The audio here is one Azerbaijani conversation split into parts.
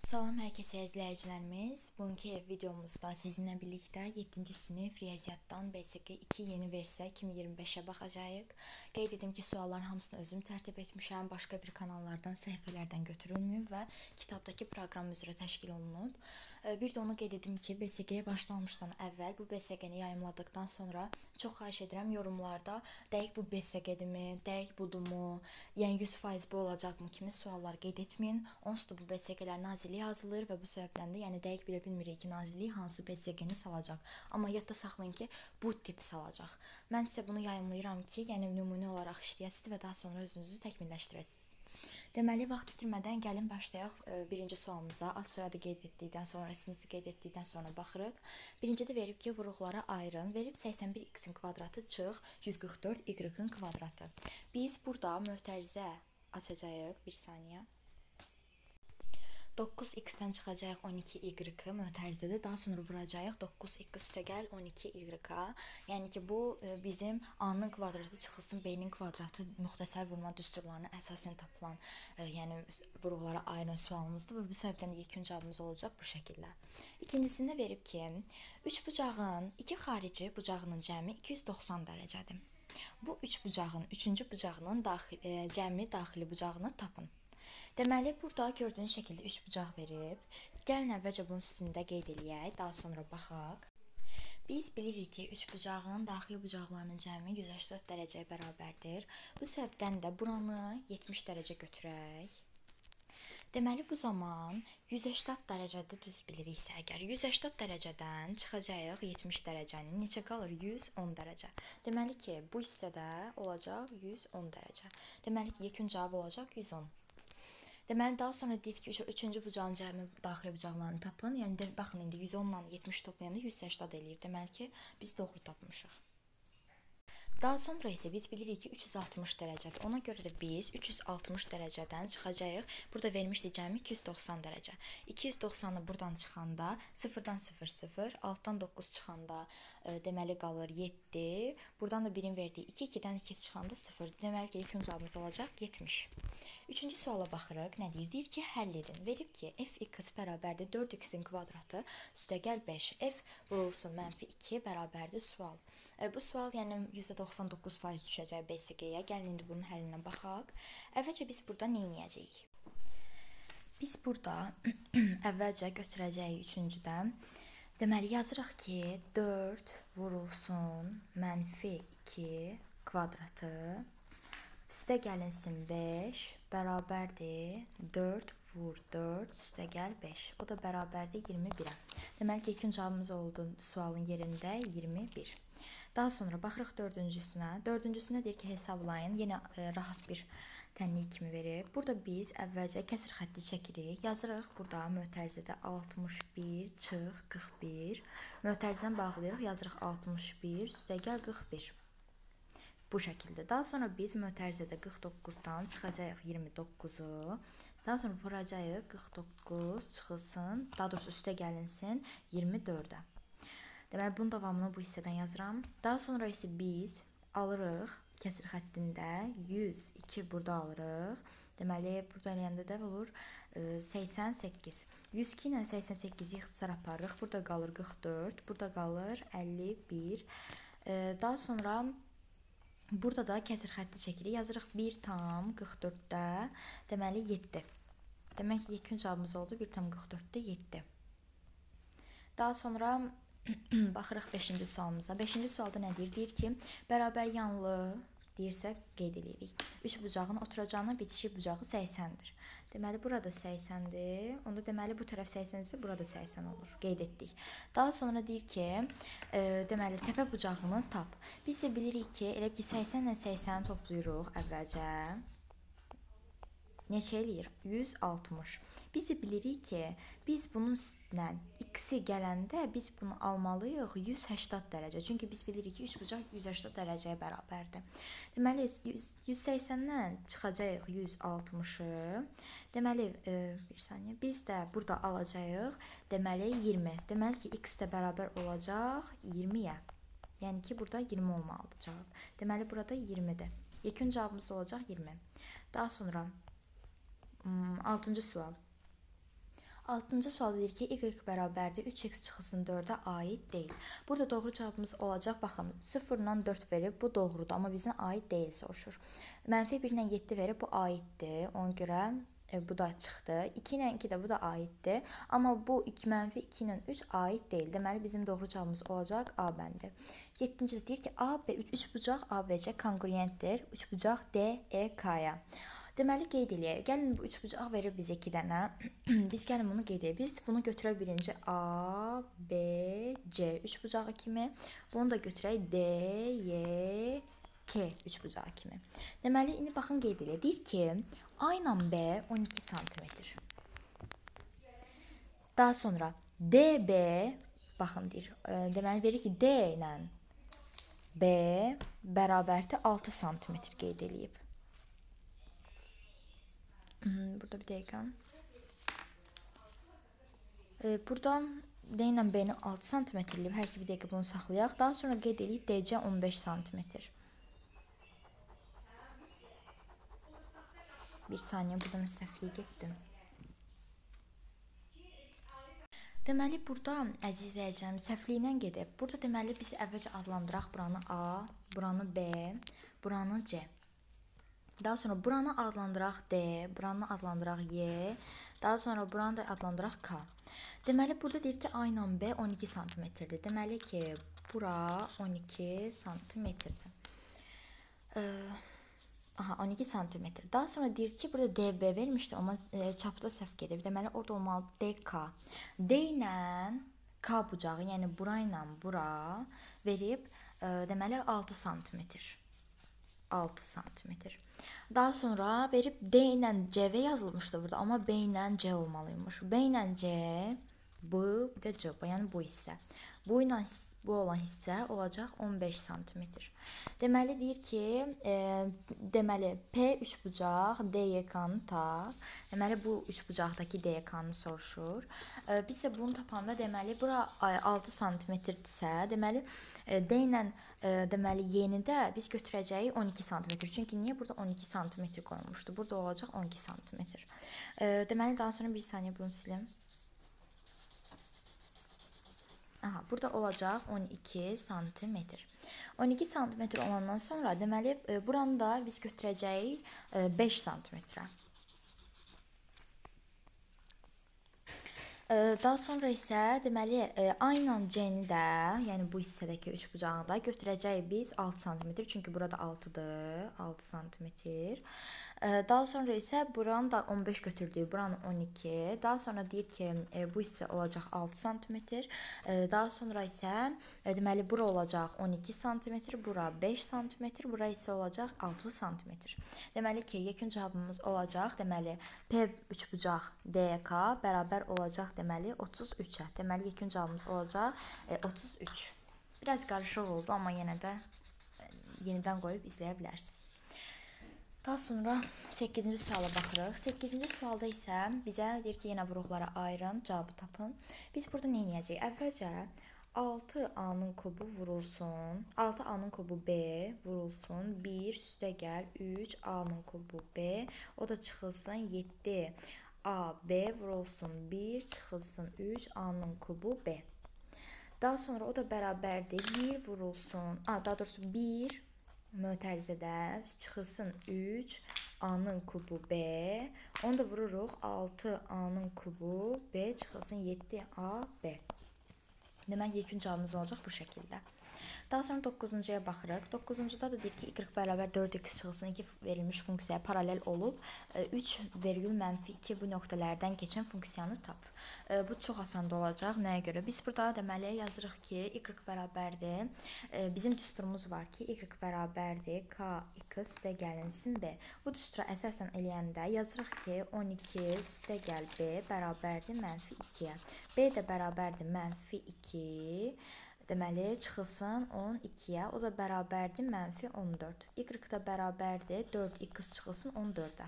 Salam hər kəsə izləyicilərimiz. Bugünkü videomuzda sizinlə birlikdə 7-ci sinif riyaziyyatdan BSQ 2 yeni versiya 2025-ə baxacağıq. Qeyd edim ki, sualların hamısını özüm tərtib etmişəm. Başqa bir kanallardan, səhifələrdən götürülməyib və kitabdakı proqram üzrə təşkil olunub. Bir də onu qeyd edim ki, BSQ-yə başlamışdan əvvəl bu BSQ-ni yayımladıqdan sonra çox xahiş edirəm yorumlarda dəqiq bu BSQ-dirmi, dəqiq budurmu, yəni 100% bu olacaqmı kimi suallar qeyd etməyin. Onsuz da bu BSQ-lər Nazirliyə yazılır və bu səbəbdən də yəni dəqiq bilə bilmirik ki, Nazirlik hansı BSQ-ni salacaq. Amma yadda saxlayın ki, bu tip salacaq. Mən sizə bunu yayımlayıram ki, yəni nümunə olaraq işləyəsiniz və daha sonra özünüzü təkmilləşdirəsiniz. Deməli, vaxt itirmədən gəlin başlayaq birinci sualımıza. Ad soyadı qeyd etdikdən sonra, sinifi qeyd etdikdən sonra baxırıq. Birincidə verib ki, vuruqlara ayırın. Verib 81x-in kvadratı çıx 144y-in kvadratı. Biz burada mötərizə açacağıq. Bir saniyə. 9x-dən çıxacaq 12y-i mötərizədə, daha sonra vuracaq 9x üstəgəl 12y-a. Yəni ki, bu bizim A-nın kvadratı çıxılsın B-nin kvadratı müxtəsər vurma düsturlarına əsasən tapılan, yəni vuruqlara ayıran sualımızdır və bu səbəbdən də yekun cavabımız olacaq bu şəkildə. İkincisində verib ki, 3 bucağın 2 xarici bucağının cəmi 290 dərəcədir. Bu 3 bucağın 3-cü bucağının cəmi daxili bucağını tapın. Deməli, burada gördüyünüz şəkildə 3 bucaq verib. Gəlin əvvəlcə bunun üstündə qeyd eləyək, daha sonra baxaq. Biz bilirik ki, 3 bucağın daxili bucaqlarının cəmi 180 dərəcəyə bərabərdir. Bu səbəbdən də buranı 70 dərəcə götürək. Deməli, bu zaman 180 dərəcədə düz biliriksə, əgər 180 dərəcədən çıxacaq 70 dərəcənin neçə qalır? 110 dərəcə. Deməli ki, bu hissədə olacaq 110 dərəcə. Deməli ki, yekun cavab olacaq 110. Deməli, daha sonra deyir ki, 3-cü bucağın cəmi daxili bucaqlarını tapın. Yəni, baxın, indi 110 ilə 70 toplayanda 180 eləyir. Deməli ki, biz doğru tapmışıq. Daha sonra isə biz bilirik ki, 360 dərəcədir. Ona görə də biz 360 dərəcədən çıxacağıq. Burada vermişdik cəmi 290 dərəcə. 290-ı buradan çıxanda 0-dan 0, 0, altdan 9 çıxanda deməli qalır 7. Buradan da 1-in verdiyi 2, 2-dən 2 çıxanda 0. Deməli ki, ilk cavabımız olacaq 70. Üçüncü suala baxırıq. Nə deyir? Deyir ki, həll edin. Verib ki, f(x) bərabərdir 4x-in kvadratı üstəgəl 5. F vurulsun -2 bərabərdir sual. Bu sual yəni %99% düşəcək BSQ-yə. Gəlin indi bunun həllinə baxaq. Əvvəlcə biz burada nə edəcəyik? Biz burada əvvəlcə götürəcəyik üçüncüdən. Deməli, yazırıq ki, 4 vurulsun -2 kvadratı üstə gəlinsin 5 bərabərdir 4 vur 4 üstə gəl 5. Bu da bərabərdir 21-ə. Deməli ki, ilk cavabımız oldu sualın yerində 21. Daha sonra baxırıq dördüncüsünə. Dördüncüsünə deyir ki, hesablayın. Yenə rahat bir tənlik kimi verib. Burada biz əvvəlcə kəsr xətti çəkirik. Yazırıq burada mötərizədə 61 çıx 41. Mötərizəni bağlayırıq. Yazırıq 61 üstəgəl 41. Bu şəkildə. Daha sonra biz mötərizədə 49-dan çıxacağıq 29-u. Daha sonra vuracağıq 49 çıxılsın, daha doğrusu üstə gəlinsin 24-ə. Deməli, bunun davamını bu hissədən yazıram. Daha sonra isə biz alırıq kəsr xəttində 102 burada alırıq. Deməli, burada eləyəndə də olur 88. 102 ilə 88-i ixtisar aparırıq. Burada qalır 44, burada qalır 51. Daha sonra burada da kəsr xətti çəkirik. Yazırıq 1 tam 44-də, deməli 7. Demək ki, yekun cavabımız oldu 1 tam 44-də 7. Daha sonra baxırıq 5-ci sualımıza. 5-ci sualda nə deyir? Deyir ki, bərabər yanlı deyirsə qeyd edirik. 3 bucağın oturacağına bitişik bucağı 80-dir. Deməli, burada 80-dir. Onda deməli, bu tərəf 80-dirsə, burada 80 olur. Qeyd etdik. Daha sonra deyir ki, deməli, təpə bucağını tap. Biz isə bilirik ki, elə ki, 80 ilə 80-i toplayırıq əvvəlcə. Neçə eləyir? 160. Biz də bilirik ki, biz bunun üstünə x-i gələndə biz bunu almalıyıq 180 dərəcə. Çünki biz bilirik ki, 3 bucaq 180 dərəcəyə bərabərdir. Deməli, 180-dən çıxacağıq 160-ı. Deməli, bir saniyə, biz də burada alacağıq, deməli, 20. Deməli ki, x də bərabər olacaq 20-yə. Yəni ki, burada 20 olmalıdır cavab. Deməli, burada 20-dir. Yekun cavabımız olacaq 20. Daha sonra 6-cı sual. 6-cı sual deyir ki, y bərabərdir 3x çıxılsın 4-ə aid deyil. Burada doğru cavabımız olacaq. Baxın, 0-dan 4 verib, bu doğrudur, amma bizə aid deyil soruşur. -1 ilə 7 verib, bu aiddir. Ona görə bu da çıxdı. 2 ilə 2 də bu da aiddir. Amma bu -2 ilə 3 aid deyil. Deməli, bizim doğru cavabımız olacaq A bəndi. 7-ci də deyir ki, A, B, 3 bucaq ABC konkurentdir. 3 bucaq D, E, K-ya. Deməli, qeyd eləyək. Gəlin, bu 3 bucaq verir bizə 2 dənə. Biz gəlin bunu qeyd edək. Biz bunu götürək birinci A, B, C 3 bucağı kimi. Bunu da götürək D, Y, K 3 bucağı kimi. Deməli, indi baxın qeyd eləyək. Deyir ki, A ilə B 12 sm. Daha sonra DB, baxın deyir. Deməli, verir ki, D ilə B bərabərdir 6 sm qeyd eləyib. Burada bir dəqiqə. Burada D ilə B-ni 6 sm eləyib. Hər iki bir dəqiqə bunu saxlayaq. Daha sonra qeyd eləyib DC 15 sm. Bir saniyə, burada mən səhvliyə getdim. Deməli, burada əziz izləyicilərim, səhvliylə gedib. Burada deməli, biz əvvəlcə adlandıraq buranı A, buranı B, buranı C. Daha sonra buranı adlandıraq D, buranı adlandıraq Y, daha sonra buranı da adlandıraq K. Deməli, burada deyir ki, A ilə B 12 sm-dir. Deməli ki, bura 12 sm-dir. 12 sm. Daha sonra deyir ki, burada DB vermişdi, amma çapda səhv gedib. Deməli, orada olmalı DK. D ilə K bucağı, yəni bura ilə bura verib, deməli 6 sm. 6 sm. Daha sonra verib D ilə CV yazılmışdı burada, amma B ilə C olmalıymış. B ilə C, bu da C, yəni bu hissə. Bu ilə bu olan hissə olacaq 15 sm. Deməli deyir ki, deməli P 3 bucaq DYK-nı tap. Deməli bu 3 bucaqdakı DYK-nı soruşur. Biz isə bunu tapanda deməli bura 6 sm-dirsə, deməli D ilə deməli Y-ni də biz götürəcəyik 12 sm. Çünki niyə burada 12 sm qoymuşdu? Burada olacaq 12 sm. Deməli daha sonra bir saniyə bunu silim. Burada olacaq 12 sm. 12 sm olandan sonra deməli buranı da biz götürəcəyik 5 sm. Daha sonra isə deməli A ilə C-ni də, yəni bu hissədəki 3 bucağı da götürəcəyik biz 6 sm. Çünki burada 6-dır, 6 sm. Daha sonra isə buranı da 15 götürdük, buranı 12. Daha sonra deyir ki, bu hissə olacaq 6 sm. Daha sonra isə deməli bura olacaq 12 sm, bura 5 sm, bura isə olacaq 6 sm. Deməli ki, yekun cavabımız olacaq, deməli P 3 bucaq DK bərabər olacaq deməli 33-ə. Deməli yekun cavabımız olacaq 33. Biraz qarışıq oldu, amma yenə də yenidən qoyub izləyə bilərsiniz. Daha sonra 8-ci suala baxırıq. 8-ci sualda isə bizə deyir ki, yenə vuruqlara ayırın, cavabı tapın. Biz burada nə edəcəyik? Əvvəlcə 6A-nın kubu vurulsun, 6A-nın kubu B vurulsun, 1 üstə gəl 3A-nın kubu B, o da çıxılsın 7AB vurulsun 1, çıxılsın 3A-nın kubu B. Daha sonra o da bərabərdir 1 vurulsun, daha doğrusu 1 mötərizədə çıxılsın 3 A-nın kubu B. Onu da vururuq 6A-nın kubu B çıxılsın 7AB. Demək, yekun cavabımız olacaq bu şəkildə. Daha sonra 9-cuya baxırıq. 9-cuda da deyir ki, y bərabər 4x çıxılsın 2 verilmiş funksiyaya paralel olub 3,-2 bu nöqtələrdən keçən funksiyanı tap. Bu çox asan olacaq. Nəyə görə? Biz burada deməli yazırıq ki, y bərabərdir. Bizim düsturumuz var ki, y bərabərdir kx üstə gəlinsin b. Bu düstura əsasən eləyəndə yazırıq ki, 12 üstə gəl b bərabərdir -2-yə. B də bərabərdir -2. Deməli, çıxılsın 12-yə, o da bərabərdir -14. Y da bərabərdir 4x çıxılsın 14-ə.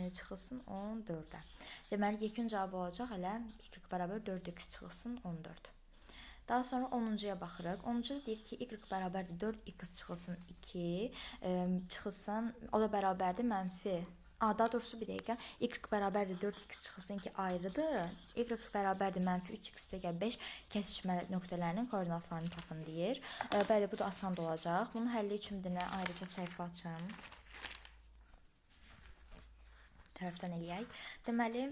Çıxılsın 14-ə. Deməli, yekun cavabı olacaq elə y bərabər 4x çıxılsın 14. Daha sonra 10-cuya baxırıq. 10-cuda deyir ki, y bərabərdir 4x çıxılsın 2, çıxılsın, o da bərabərdir Daha doğrusu bir dəqiqə. Y bərabərdir 4x çıxılsın ki ayrıdır. Y bərabərdir -3x üstəgəl 5 kəsişmə nöqtələrinin koordinatlarını tapın deyir. Bəli, bu da asan olacaq. Bunun həlli üçün də ayrıca səhifə açım. Tərəfdən eləyək. Deməli,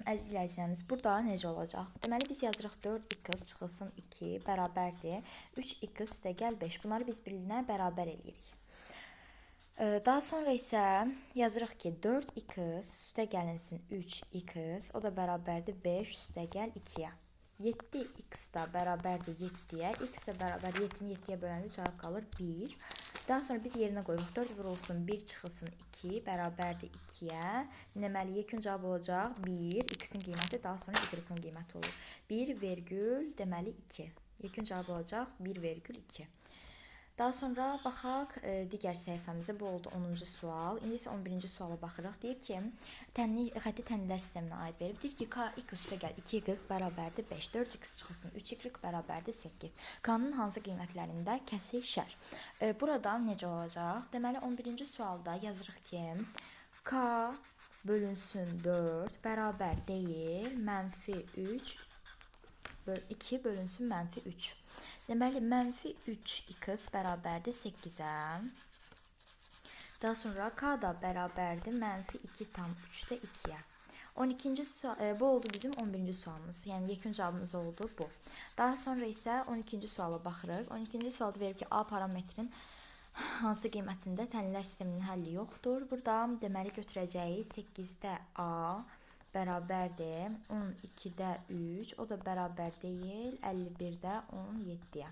əziz izləyicilərimiz, burada necə olacaq? Deməli, biz yazırıq 4x çıxılsın 2 bərabərdir 3x üstəgəl 5. Bunları biz bir-birinə bərabər eləyirik. Daha sonra isə yazırıq ki 4x üstəgəlinsin 3x, o da bərabərdir 5 üstəgəl 2-yə. 7x da bərabərdir 7-yə, x də bərabər 7-ni 7-yə böləndə cavab qalır 1. Daha sonra biz yerinə qoyuruq 4 vurulsun 1 çıxılsın 2 bərabərdir 2-yə. Deməli, yekun cavab olacaq 1, x-in qiyməti, daha sonra y-in qiyməti olur. 1 vergül, deməli 2. Yekun cavab olacaq 1,2. Daha sonra baxaq digər səhifəmizə. Bu oldu 10-cu sual. İndi isə 11-ci suala baxırıq. Deyir ki, xətti tənlilər sisteminə aid verib. Deyir ki, kx üstəgəl 2y bərabərdir 5, 4x çıxılsın 3y bərabərdir 8. K-nın hansı qiymətlərində kəsişər? Burada necə olacaq? Deməli, 11-ci sualda yazırıq ki, k bölünsün 4 bərabər deyil, -3 2 bölünsün -3. Deməli, -3x bərabərdir 8-ə. Daha sonra k da bərabərdir -2 tam 3-də 2-yə. 12-ci sual, bu oldu bizim 11-ci sualımız. Yəni, yekun cavabımız oldu bu. Daha sonra isə 12-ci suala baxırıq. 12-ci sualda verir ki, A parametrin hansı qiymətində tənlilər sisteminin həlli yoxdur. Burada deməli götürəcəyi 8-də A bərabərdir 12-də 3, o da bərabər deyil 51-də 17-yə.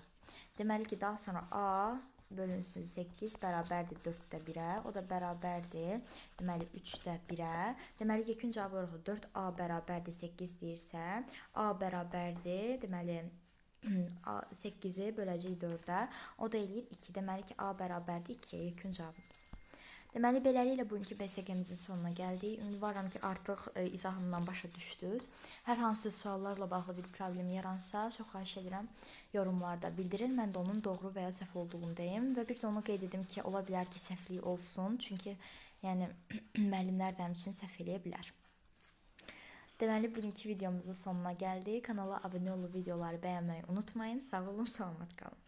Deməli ki, daha sonra A bölünsün 8 bərabərdir 4-də 1-ə, o da bərabərdir deməli 3-də 1-ə. Deməli, yekun cavab olaraq 4A bərabərdir 8 deyirsə, A bərabərdir deməli 8-i böləcək 4-ə, o da eləyir 2. Deməli ki, A bərabərdir 2-yə yekun cavabımız. Deməli, beləliklə bugünkü BSG-mizin sonuna gəldik. Ümidvaram ki, artıq izahımdan başa düşdünüz. Hər hansı suallarla bağlı bir problem yaransa, çox xahiş edirəm yorumlarda bildirin. Mən də onun doğru və ya səhv olduğundayım. Və bir də onu qeyd edim ki, ola bilər ki, səhvlik olsun. Çünki yəni, müəllimlər də həmçinin səhv eləyə bilər. Deməli, bugünkü videomuzun sonuna gəldik. Kanala abunə olub videoları bəyənməyi unutmayın. Sağ olun, salamat qalın.